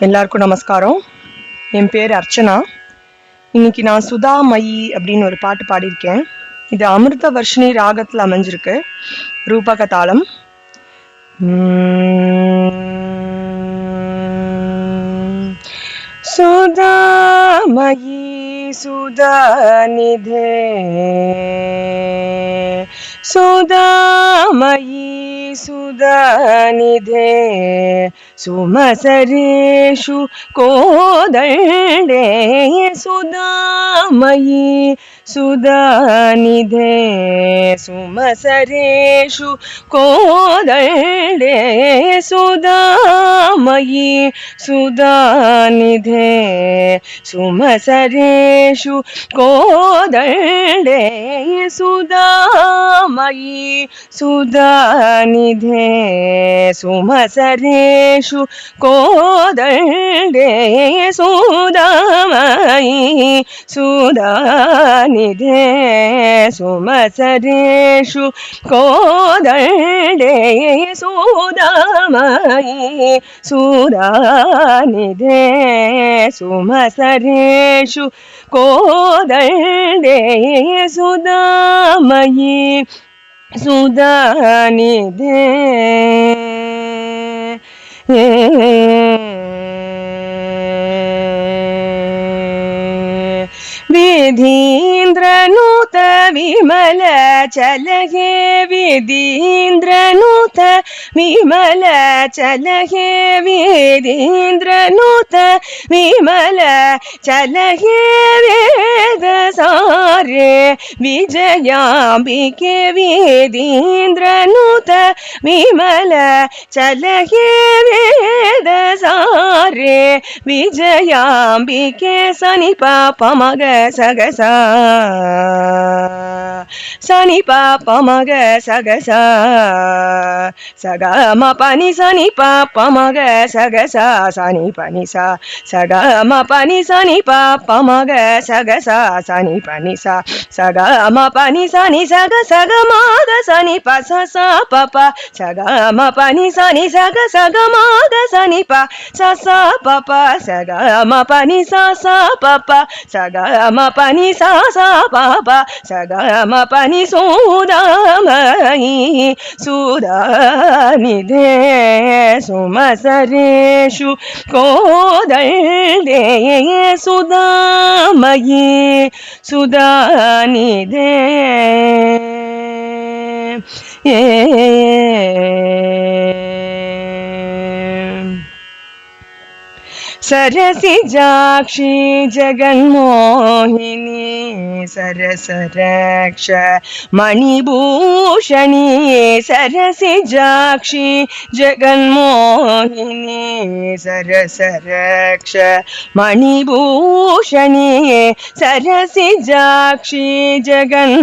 எல்லாருக்கும் நமஸ்காரம். என் பேர் அர்ச்சனா. இன்னைக்கு நான் சுதாமயி அப்படின்னு ஒரு பாட்டு பாடியிருக்கேன். இது அமிர்த வர்ஷினி ராகத்தில் அமைஞ்சிருக்கு. ரூபக தாளம். சுதாமயி சுதாநிதே சுதாமயி சுதாநிதே சுமசரேஷு கோதண்டே சுதாமயி சுதாநிதே சுமசரேஷு கோதண்டே சுதாமயி சுதாநிதே சுமசரேஷு கோதண்டே சுதாமயி சுதாநிதே சுமசரேஷு கோதண்டே சுதாமயி சுதாநிதே சுமசரேஷு கோதண்டே சுதாமயி சுதாநிதே சுமசரேஷு கோதண்டே சுதாமயி சுதாநிதே विधीन्द्रनूत विमल चलहे विधीन्द्रनूत विमल चलहे विधीन्द्रनूत विमल चलहे वेद सारे विजयाम्बिके विधीन्द्रनूत विमल चलहे वेद सारे विजयाम्बिके सनि पाप मग सगसा सनि पाप मग सगसा सग म पनि सनि पाप मग सगसा सनि पनि सा सग म पनि सनि पाप मग सगसा सनि पनि सा सग म पनि सनि सग सग म ग सनि प स स प प सग म पनि सनि सग सग म ग सनि प स स प प सग म पनि स स प प सग म पनि स स प प सग म पनि सुदामयि सुदानिधे सुमसरेषु कोदण्डे सुदामयि सुदानिधे सरसिजाक्षी जगन्मोहिनी सरसरक्ष मणिभूषणी सरसिजाक्षी जगन्मोहिनी सरसरक्ष मणिभूषणी सरसिजाक्षी जगन्मोहिनी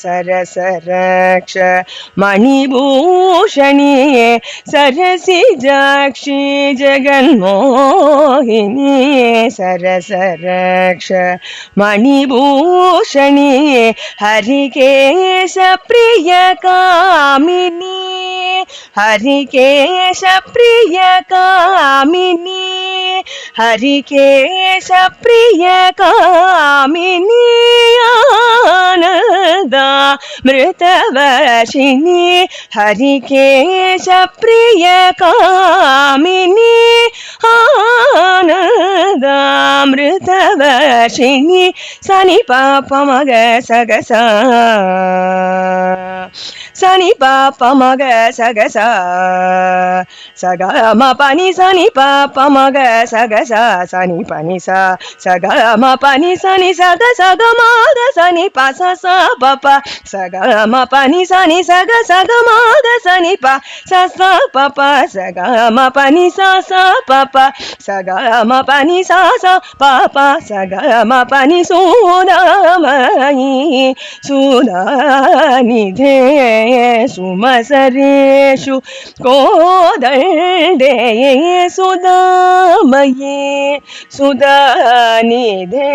सरसरक्ष मणिभूषणी सरसिजाक्षी जगन्मोहिनी सरसरक्ष मणिभूषणी हरिकेश प्रिय कामिनी हरिकेश प्रिय कामिनी हरिकेश प्रिय कामिनी आनंदा मृतवर्षिणी हरिकेश प्रिय कामिनी आनंदामृतवर्षिणी सनि पाप मग सगसा सनि पाप मग सगसा सग म पनि सनि पाप मग सगसा सनि पनि सा सग म पनि सनि सग सग म ग सनि प स स प प सग म पनि सनि सग सग म ग सनि प स स प प सग म पनि स स प प सग म पनि स स प प सग म पनि सुदामयि सुदानिधे सुमसरेषु कोदण्डे सुदामयि सुदानिधे